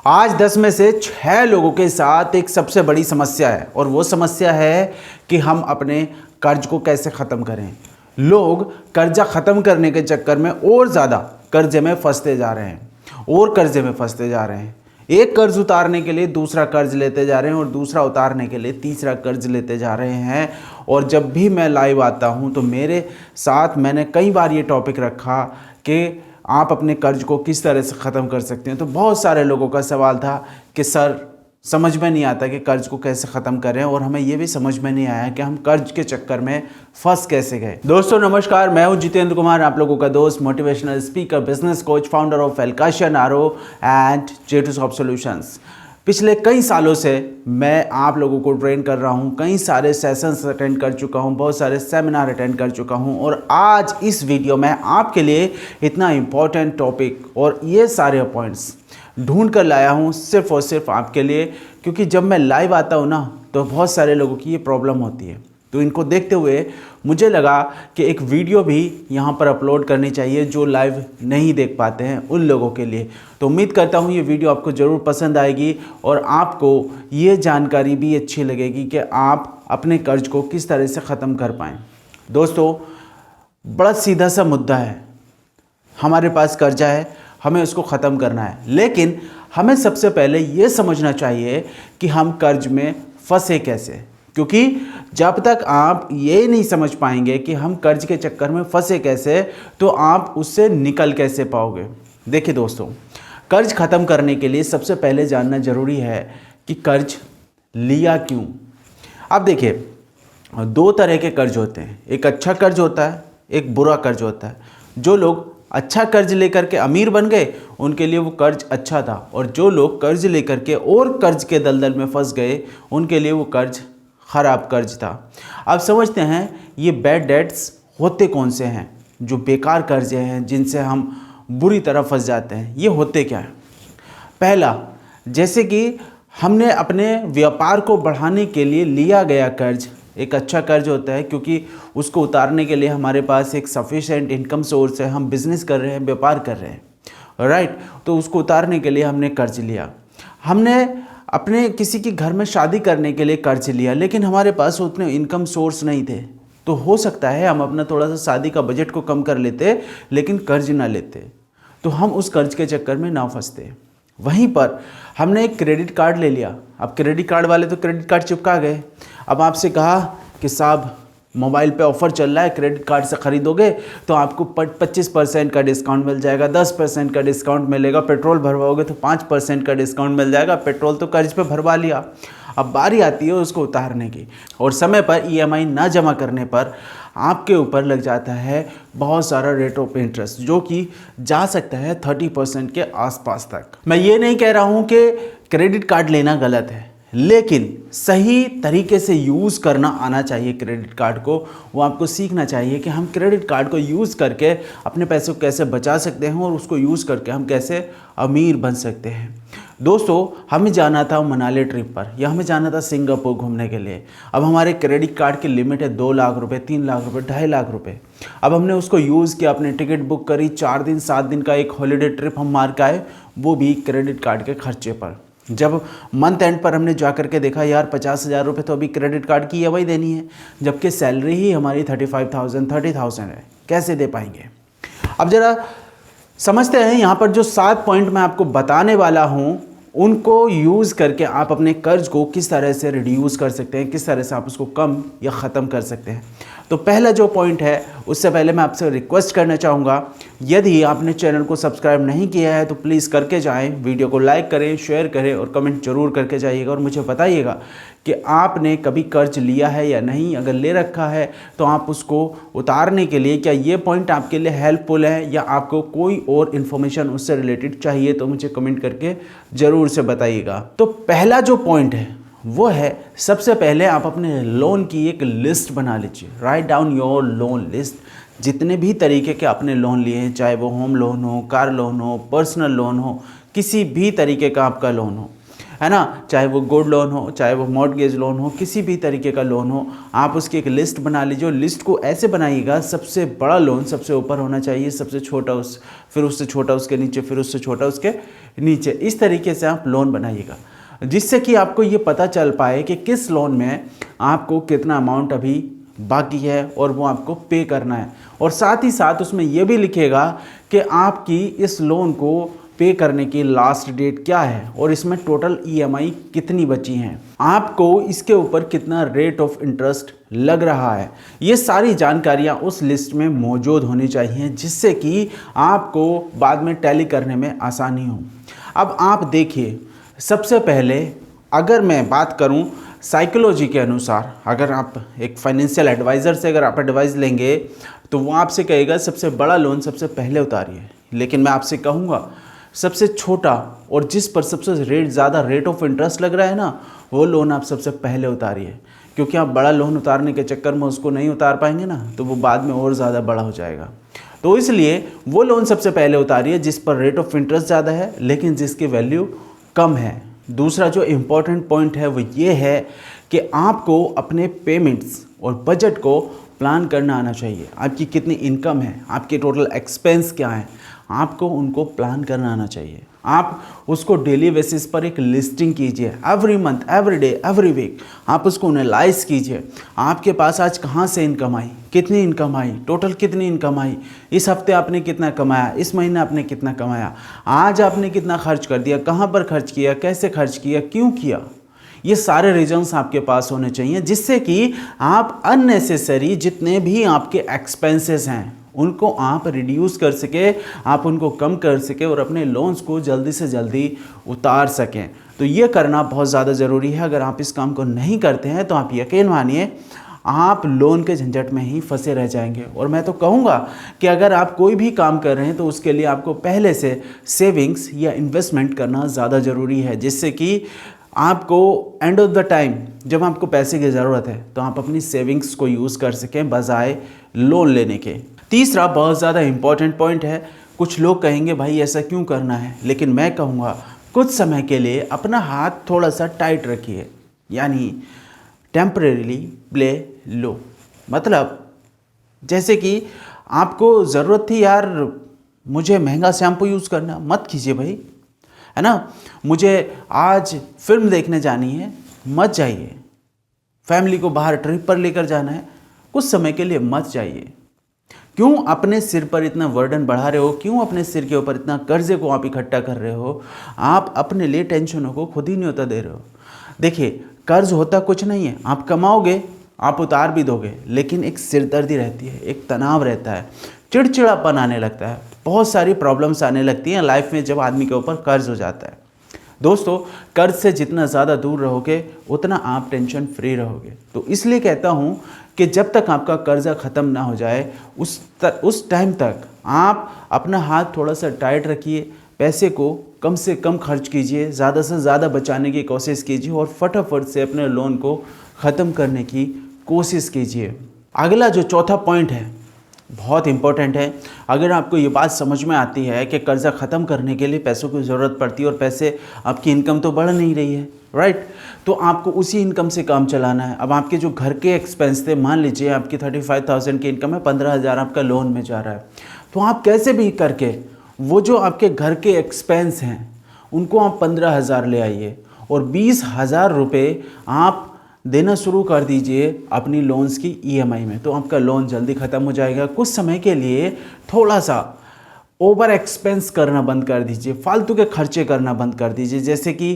आज 10 में से 6 लोगों के साथ एक सबसे बड़ी समस्या है और वो समस्या है कि हम अपने कर्ज को कैसे ख़त्म करें। लोग कर्जा ख़त्म करने के चक्कर में और ज़्यादा कर्जे में फंसते जा रहे हैं और कर्जे में फंसते जा रहे हैं। एक कर्ज उतारने के लिए दूसरा कर्ज लेते जा रहे हैं और दूसरा उतारने के लिए तीसरा कर्ज लेते जा रहे हैं। और जब भी मैं लाइव आता हूं तो मेरे साथ मैंने कई बार ये टॉपिक रखा कि आप अपने कर्ज को किस तरह से ख़त्म कर सकते हैं। तो बहुत सारे लोगों का सवाल था कि सर समझ में नहीं आता कि कर्ज को कैसे ख़त्म करें, और हमें ये भी समझ में नहीं आया कि हम कर्ज के चक्कर में फंस कैसे गए। दोस्तों नमस्कार, मैं हूं जितेंद्र कुमार, आप लोगों का दोस्त, motivational speaker, business coach, founder of एलकाशियन आरो एंड J2 सॉफ्ट सॉल्यूशंस। पिछले कई सालों से मैं आप लोगों को ट्रेन कर रहा हूं, कई सारे सेशंस अटेंड कर चुका हूं, बहुत सारे सेमिनार अटेंड कर चुका हूं, और आज इस वीडियो में आपके लिए इतना इम्पोर्टेंट टॉपिक और ये सारे पॉइंट्स ढूंढ कर लाया हूं सिर्फ और सिर्फ आपके लिए। क्योंकि जब मैं लाइव आता हूं ना तो बहुत सारे लोगों की ये प्रॉब्लम होती है, तो इनको देखते हुए मुझे लगा कि एक वीडियो भी यहाँ पर अपलोड करनी चाहिए जो लाइव नहीं देख पाते हैं उन लोगों के लिए। तो उम्मीद करता हूँ ये वीडियो आपको ज़रूर पसंद आएगी और आपको ये जानकारी भी अच्छी लगेगी कि आप अपने कर्ज को किस तरह से ख़त्म कर पाएँ। दोस्तों बड़ा सीधा सा मुद्दा है, हमारे पास कर्जा है, हमें उसको ख़त्म करना है, लेकिन हमें सबसे पहले ये समझना चाहिए कि हम कर्ज में फंसे कैसे। क्योंकि जब तक आप ये नहीं समझ पाएंगे कि हम कर्ज के चक्कर में फंसे कैसे, तो आप उससे निकल कैसे पाओगे। देखिए दोस्तों, कर्ज ख़त्म करने के लिए सबसे पहले जानना ज़रूरी है कि कर्ज लिया क्यों। अब देखिए, दो तरह के कर्ज होते हैं, एक अच्छा कर्ज होता है, एक बुरा कर्ज होता है। जो लोग अच्छा कर्ज लेकर के अमीर बन गए उनके लिए वो कर्ज अच्छा था, और जो लोग कर्ज लेकर के और कर्ज के दलदल में फंस गए उनके लिए वो कर्ज ख़राब कर्ज था। अब समझते हैं ये बैड डेट्स होते कौन से हैं, जो बेकार कर्जे हैं जिनसे हम बुरी तरह फंस जाते हैं। ये होते क्या है? पहला, जैसे कि हमने अपने व्यापार को बढ़ाने के लिए लिया गया कर्ज एक अच्छा कर्ज होता है, क्योंकि उसको उतारने के लिए हमारे पास एक सफिशिएंट इनकम सोर्स है, हम बिज़नेस कर रहे हैं, व्यापार कर रहे हैं, राइट। तो उसको उतारने के लिए हमने कर्ज लिया। हमने अपने किसी के घर में शादी करने के लिए कर्ज लिया, लेकिन हमारे पास उतने इनकम सोर्स नहीं थे। तो हो सकता है हम अपना थोड़ा सा शादी का बजट को कम कर लेते लेकिन कर्ज ना लेते, तो हम उस कर्ज के चक्कर में ना फंसते। वहीं पर हमने एक क्रेडिट कार्ड ले लिया। अब क्रेडिट कार्ड वाले तो क्रेडिट कार्ड चिपका गए। अब आपसे कहा कि साहब मोबाइल पे ऑफ़र चल रहा है, क्रेडिट कार्ड से ख़रीदोगे तो आपको 25% का डिस्काउंट मिल जाएगा, 10% का डिस्काउंट मिलेगा, पेट्रोल भरवाओगे तो 5% का डिस्काउंट मिल जाएगा। पेट्रोल तो कर्ज पे भरवा लिया। अब बारी आती है उसको उतारने की, और समय पर EMI ना जमा करने पर आपके ऊपर लग जाता है बहुत सारा रेट ऑफ इंटरेस्ट, जो कि जा सकता है 30% के आसपास तक। मैं ये नहीं कह रहा हूँ कि क्रेडिट कार्ड लेना गलत है, लेकिन सही तरीके से यूज़ करना आना चाहिए क्रेडिट कार्ड को। वो आपको सीखना चाहिए कि हम क्रेडिट कार्ड को यूज़ करके अपने पैसे को कैसे बचा सकते हैं और उसको यूज़ करके हम कैसे अमीर बन सकते हैं। दोस्तों, हमें जाना था मनाली ट्रिप पर, या हमें जाना था सिंगापुर घूमने के लिए। अब हमारे क्रेडिट कार्ड की लिमिट है 2 लाख रुपए, 3 लाख रुपए, 2.5 लाख रुपए। अब हमने उसको यूज़ किया, अपने टिकट बुक करी, 4 दिन 7 दिन का एक हॉलीडे ट्रिप हम मार के आए, वो भी क्रेडिट कार्ड के खर्चे पर। जब मंथ एंड पर हमने जा करके देखा, यार 50,000 रुपये तो अभी क्रेडिट कार्ड की EMI देनी है, जबकि सैलरी ही हमारी 35,000 30,000 है, कैसे दे पाएंगे। अब ज़रा समझते हैं, यहाँ पर जो 7 पॉइंट मैं आपको बताने वाला हूँ उनको यूज़ करके आप अपने कर्ज को किस तरह से रिड्यूस कर सकते हैं, किस तरह से आप उसको कम या ख़त्म कर सकते हैं। तो पहला जो पॉइंट है, उससे पहले मैं आपसे रिक्वेस्ट करना चाहूँगा, यदि आपने चैनल को सब्सक्राइब नहीं किया है तो प्लीज़ करके जाएं, वीडियो को लाइक करें, शेयर करें और कमेंट जरूर करके जाइएगा, और मुझे बताइएगा कि आपने कभी कर्ज लिया है या नहीं। अगर ले रखा है तो आप उसको उतारने के लिए क्या ये पॉइंट आपके लिए हेल्पफुल है, या आपको कोई और इन्फॉर्मेशन उससे रिलेटेड चाहिए, तो मुझे कमेंट करके ज़रूर से बताइएगा। तो पहला जो पॉइंट है वो है, सबसे पहले आप अपने लोन की एक लिस्ट बना लीजिए। Write down your loan list. जितने भी तरीके के आपने लोन लिए हैं, चाहे वो होम लोन हो, कार लोन हो, पर्सनल लोन हो, किसी भी तरीके का आपका लोन हो, है ना, चाहे वो गोल्ड लोन हो, चाहे वो मॉर्टगेज लोन हो, किसी भी तरीके का लोन हो, आप उसकी एक लिस्ट बना लीजिए। लिस्ट को ऐसे बनाइएगा, सबसे बड़ा लोन सबसे ऊपर होना चाहिए, सबसे छोटा फिर उससे छोटा उसके नीचे, फिर उससे छोटा उसके नीचे। इस तरीके से आप लोन बनाइएगा, जिससे कि आपको ये पता चल पाए कि किस लोन में आपको कितना अमाउंट अभी बाकी है और वो आपको पे करना है। और साथ ही साथ उसमें ये भी लिखेगा कि आपकी इस लोन को पे करने की लास्ट डेट क्या है और इसमें टोटल ईएमआई कितनी बची हैं, आपको इसके ऊपर कितना रेट ऑफ इंटरेस्ट लग रहा है। ये सारी जानकारियाँ उस लिस्ट में मौजूद होनी चाहिए, जिससे कि आपको बाद में टैली करने में आसानी हो। अब आप देखिए, सबसे पहले अगर मैं बात करूं साइकोलॉजी के अनुसार, अगर आप एक फाइनेंशियल एडवाइज़र से अगर आप एडवाइस लेंगे तो वो आपसे कहेगा सबसे बड़ा लोन सबसे पहले उतारिए। लेकिन मैं आपसे कहूँगा सबसे छोटा और जिस पर सबसे ज़्यादा रेट ऑफ इंटरेस्ट लग रहा है ना, वो लोन आप सबसे पहले उतारिए, क्योंकि आप बड़ा लोन उतारने के चक्कर में उसको नहीं उतार पाएंगे ना, तो वो बाद में और ज़्यादा बड़ा हो जाएगा। तो इसलिए वो लोन सबसे पहले उतारिए जिस पर रेट ऑफ इंटरेस्ट ज़्यादा है लेकिन जिसकी वैल्यू कम है। दूसरा जो इम्पॉर्टेंट पॉइंट है वो ये है कि आपको अपने पेमेंट्स और बजट को प्लान करना आना चाहिए। आपकी कितनी इनकम है, आपके टोटल एक्सपेंस क्या है, आपको उनको प्लान करना आना चाहिए। आप उसको डेली बेसिस पर एक लिस्टिंग कीजिए, every month, every day, every week आप उसको एनालाइज कीजिए। आपके पास आज कहाँ से इनकम आई, कितनी इनकम आई, टोटल कितनी इनकम आई, इस हफ्ते आपने कितना कमाया, इस महीने आपने कितना कमाया, आज आपने कितना खर्च कर दिया, कहाँ पर खर्च किया, कैसे खर्च किया, क्यों किया। ये सारे रीजन्स आपके पास होने चाहिए, जिससे कि आप अननेसेसरी जितने भी आपके एक्सपेंसेस हैं उनको आप रिड्यूस कर सके, आप उनको कम कर सके और अपने लोन्स को जल्दी से जल्दी उतार सकें। तो ये करना बहुत ज़्यादा ज़रूरी है। अगर आप इस काम को नहीं करते हैं तो आप यकीन मानिए आप लोन के झंझट में ही फंसे रह जाएंगे। और मैं तो कहूँगा कि अगर आप कोई भी काम कर रहे हैं तो उसके लिए आपको पहले से सेविंग्स या इन्वेस्टमेंट करना ज़्यादा ज़रूरी है, जिससे कि आपको एंड ऑफ द टाइम जब आपको पैसे की ज़रूरत है तो आप अपनी सेविंग्स को यूज़ कर सकें बजाय लोन लेने के। तीसरा बहुत ज़्यादा इम्पॉर्टेंट पॉइंट है। कुछ लोग कहेंगे भाई ऐसा क्यों करना है, लेकिन मैं कहूँगा कुछ समय के लिए अपना हाथ थोड़ा सा टाइट रखिए, यानी टेम्परेरीली प्ले लो। मतलब जैसे कि आपको ज़रूरत थी यार मुझे महंगा शैम्पू यूज़ करना, मत कीजिए भाई, है ना। मुझे आज फिल्म देखने जानी है, मत जाइए। फैमिली को बाहर ट्रिप पर लेकर जाना है, कुछ समय के लिए मत जाइए। क्यों अपने सिर पर इतना बर्डन बढ़ा रहे हो, क्यों अपने सिर के ऊपर इतना कर्जे को आप इकट्ठा कर रहे हो। आप अपने लिए टेंशनों को खुद ही नहीं होता दे रहे हो। देखिए कर्ज होता कुछ नहीं है, आप कमाओगे आप उतार भी दोगे, लेकिन एक सिरदर्दी रहती है, एक तनाव रहता है, चिड़चिड़ापन आने लगता है, बहुत सारी प्रॉब्लम्स आने लगती हैं लाइफ में जब आदमी के ऊपर कर्ज हो जाता है। दोस्तों कर्ज से जितना ज़्यादा दूर रहोगे उतना आप टेंशन फ्री रहोगे। तो इसलिए कहता हूँ कि जब तक आपका कर्जा ख़त्म ना हो जाए उस टाइम तक आप अपना हाथ थोड़ा सा टाइट रखिए, पैसे को कम से कम खर्च कीजिए, ज़्यादा से ज़्यादा बचाने की कोशिश कीजिए और फटाफट से अपने लोन को ख़त्म करने की कोशिश कीजिए। अगला जो चौथा पॉइंट है बहुत इंपॉर्टेंट है। अगर आपको ये बात समझ में आती है कि कर्ज़ा ख़त्म करने के लिए पैसों की ज़रूरत पड़ती है और पैसे आपकी इनकम तो बढ़ नहीं रही है, राइट, तो आपको उसी इनकम से काम चलाना है। अब आपके जो घर के एक्सपेंस थे, मान लीजिए आपकी 35,000 की इनकम है, 15,000 आपका लोन में जा रहा है, तो आप कैसे भी करके वो जो आपके घर के एक्सपेंस हैं उनको आप 15,000 ले आइए और 20,000 रुपये आप देना शुरू कर दीजिए अपनी लोन्स की ईएमआई में। तो आपका लोन जल्दी ख़त्म हो जाएगा। कुछ समय के लिए थोड़ा सा ओवर एक्सपेंस करना बंद कर दीजिए, फालतू के खर्चे करना बंद कर दीजिए, जैसे कि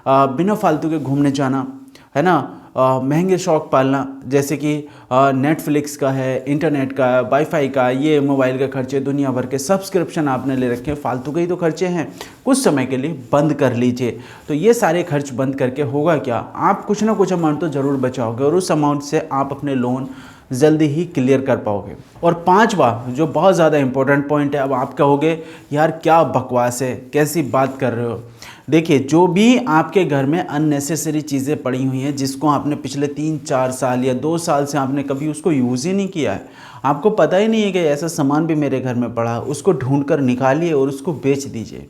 बिना फालतू के घूमने जाना, है ना, महंगे शौक पालना, जैसे कि नेटफ्लिक्स का है, इंटरनेट का, वाईफाई का, ये मोबाइल के खर्चे, दुनिया भर के सब्सक्रिप्शन आपने ले रखे हैं, फालतू के ही तो खर्चे हैं, कुछ समय के लिए बंद कर लीजिए। तो ये सारे खर्च बंद करके होगा क्या, आप कुछ ना कुछ अमाउंट तो ज़रूर बचाओगे और उस अमाउंट से आप अपने लोन जल्दी ही क्लियर कर पाओगे। और पांचवा जो बहुत ज़्यादा इंपॉर्टेंट पॉइंट है, अब आप कहोगे यार क्या बकवास है, कैसी बात कर रहे हो। देखिए जो भी आपके घर में अननेसेसरी चीज़ें पड़ी हुई हैं जिसको आपने पिछले 3-4 साल या 2 साल से आपने कभी उसको यूज़ ही नहीं किया है, आपको पता ही नहीं है कि ऐसा सामान भी मेरे घर में पड़ा, उसको ढूंढ कर निकालिए और उसको बेच दीजिए।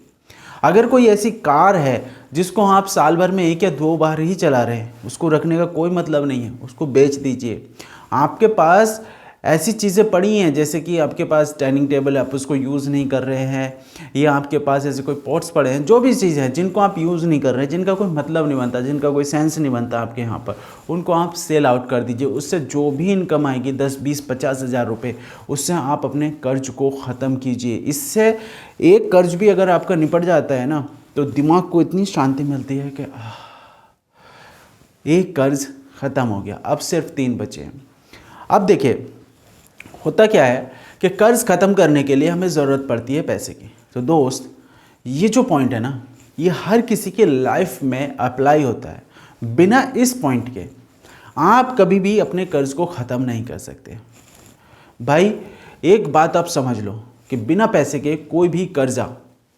अगर कोई ऐसी कार है जिसको आप साल भर में 1 या 2 बार ही चला रहे हैं, उसको रखने का कोई मतलब नहीं है, उसको बेच दीजिए। आपके पास ऐसी चीज़ें पड़ी हैं जैसे कि आपके पास डाइनिंग टेबल है, आप उसको यूज़ नहीं कर रहे हैं, या आपके पास ऐसे कोई पॉट्स पड़े हैं, जो भी चीज़ है जिनको आप यूज़ नहीं कर रहे हैं, जिनका कोई मतलब नहीं बनता, जिनका कोई सेंस नहीं बनता आपके यहाँ पर, उनको आप सेल आउट कर दीजिए। उससे जो भी इनकम आएगी 10, 20, 50 हज़ार रुपये, उससे आप अपने कर्ज को ख़त्म कीजिए। इससे एक कर्ज भी अगर आपका निपट जाता है ना, तो दिमाग को इतनी शांति मिलती है कि एक कर्ज ख़त्म हो गया, अब सिर्फ 3 बचे हैं। अब देखिए होता क्या है कि कर्ज ख़त्म करने के लिए हमें ज़रूरत पड़ती है पैसे की। तो दोस्त, ये जो पॉइंट है ना, ये हर किसी के लाइफ में अप्लाई होता है। बिना इस पॉइंट के आप कभी भी अपने कर्ज को ख़त्म नहीं कर सकते। भाई एक बात आप समझ लो कि बिना पैसे के कोई भी कर्जा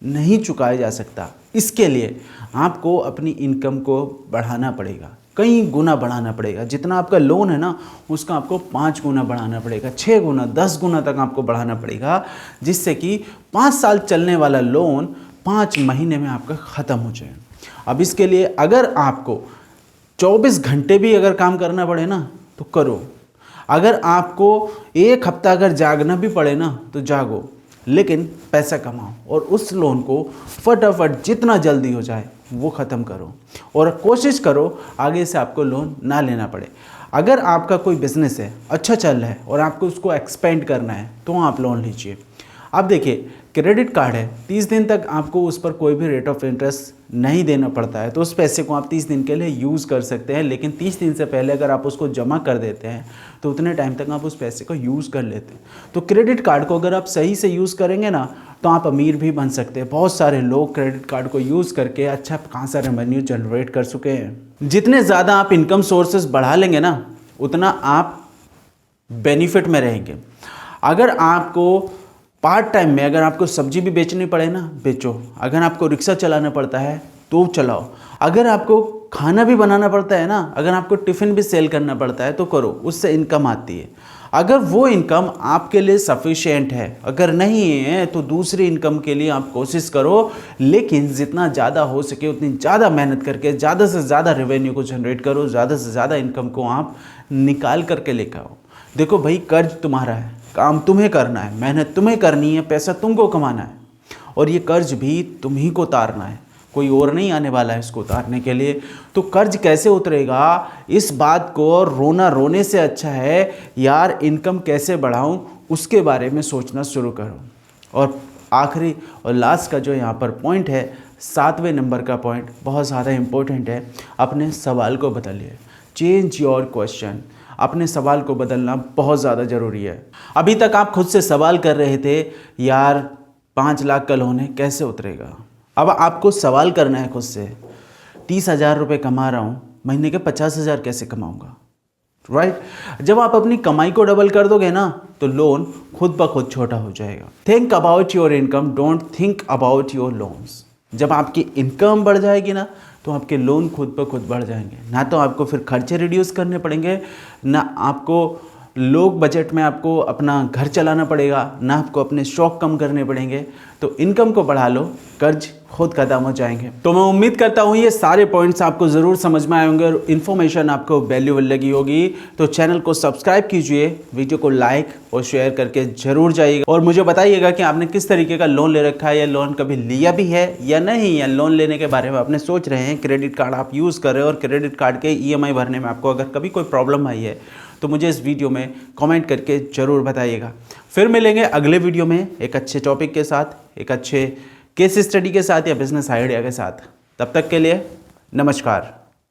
नहीं चुकाया जा सकता। इसके लिए आपको अपनी इनकम को बढ़ाना पड़ेगा, कई गुना बढ़ाना पड़ेगा। जितना आपका लोन है ना, उसका आपको 5 गुना बढ़ाना पड़ेगा, 6 गुना, 10 गुना तक आपको बढ़ाना पड़ेगा, जिससे कि 5 साल चलने वाला लोन 5 महीने में आपका ख़त्म हो जाए। अब इसके लिए अगर आपको 24 घंटे भी अगर काम करना पड़े ना, तो करो। अगर आपको 1 हफ्ता अगर जागना भी पड़े ना, तो जागो, लेकिन पैसा कमाओ और उस लोन को फटाफट जितना जल्दी हो जाए वो ख़त्म करो, और कोशिश करो आगे से आपको लोन ना लेना पड़े। अगर आपका कोई बिज़नेस है, अच्छा चल रहा है और आपको उसको एक्सपेंड करना है, तो आप लोन लीजिए। अब देखिए, क्रेडिट कार्ड है, 30 दिन तक आपको उस पर कोई भी रेट ऑफ इंटरेस्ट नहीं देना पड़ता है, तो उस पैसे को आप 30 दिन के लिए यूज़ कर सकते हैं। लेकिन 30 दिन से पहले अगर आप उसको जमा कर देते हैं, तो उतने टाइम तक आप उस पैसे को यूज़ कर लेते हैं। तो क्रेडिट कार्ड को अगर आप सही से यूज़ करेंगे ना, तो आप अमीर भी बन सकते हैं। बहुत सारे लोग क्रेडिट कार्ड को यूज़ करके अच्छा खासा रेवेन्यू जनरेट कर चुके हैं। जितने ज़्यादा आप इनकम सोर्सेज बढ़ा लेंगे ना, उतना आप बेनिफिट में रहेंगे। अगर आपको पार्ट टाइम में अगर आपको सब्जी भी बेचनी पड़े ना, बेचो। अगर आपको रिक्शा चलाना पड़ता है तो चलाओ। अगर आपको खाना भी बनाना पड़ता है ना, अगर आपको टिफ़िन भी सेल करना पड़ता है तो करो, उससे इनकम आती है। अगर वो इनकम आपके लिए सफिशिएंट है, अगर नहीं है तो दूसरी इनकम के लिए आप कोशिश करो, लेकिन जितना ज़्यादा हो सके उतनी ज़्यादा मेहनत करके ज़्यादा से ज़्यादा रेवेन्यू को जनरेट करो, ज़्यादा से ज़्यादा इनकम को आप निकाल करके लेकर आओ। देखो भाई, कर्ज तुम्हारा है, काम तुम्हें करना है, मेहनत तुम्हें करनी है, पैसा तुमको कमाना है, और ये कर्ज भी तुम ही को उतारना है, कोई और नहीं आने वाला है इसको उतारने के लिए। तो कर्ज कैसे उतरेगा, इस बात को रोना रोने से अच्छा है यार इनकम कैसे बढ़ाऊं, उसके बारे में सोचना शुरू करो। और आखिरी और लास्ट का जो यहाँ पर पॉइंट है, 7वें नंबर का पॉइंट बहुत ज़्यादा इम्पोर्टेंट है, अपने सवाल को बदलिए। Change your question. अपने सवाल को बदलना बहुत ज़्यादा ज़रूरी है। अभी तक आप खुद से सवाल कर रहे थे यार 5 लाख का लोन है, कैसे उतरेगा। अब आपको सवाल करना है खुद से, 30,000 रुपये कमा रहा हूँ, महीने के 50,000 कैसे कमाऊँगा, राइट। जब आप अपनी कमाई को डबल कर दोगे ना, तो लोन खुद ब खुद छोटा हो जाएगा। Think about your income, don't think about your loans. जब आपकी इनकम बढ़ जाएगी ना, तो आपके लोन खुद पर खुद बढ़ जाएंगे। ना तो आपको फिर खर्चे रिड्यूस करने पड़ेंगे, ना आपको लोग बजट में आपको अपना घर चलाना पड़ेगा, ना आपको अपने शौक कम करने पड़ेंगे। तो इनकम को बढ़ा लो, कर्ज खुद खत्म हो जाएंगे। तो मैं उम्मीद करता हूँ ये सारे पॉइंट्स आपको ज़रूर समझ में आए होंगे और इन्फॉर्मेशन आपको वैल्यूएबल लगी होगी। तो चैनल को सब्सक्राइब कीजिए, वीडियो को लाइक और शेयर करके ज़रूर जाइएगा, और मुझे बताइएगा कि आपने किस तरीके का लोन ले रखा है, या लोन कभी लिया भी है या नहीं, या लोन लेने के बारे में आपने सोच रहे हैं, क्रेडिट कार्ड आप यूज़ कर रहे हो और क्रेडिट कार्ड के EMI भरने में आपको अगर कभी कोई प्रॉब्लम आई है, तो मुझे इस वीडियो में कमेंट करके ज़रूर बताइएगा। फिर मिलेंगे अगले वीडियो में एक अच्छे टॉपिक के साथ, एक अच्छे केस स्टडी के साथ या बिजनेस आइडिया के साथ। तब तक के लिए नमस्कार।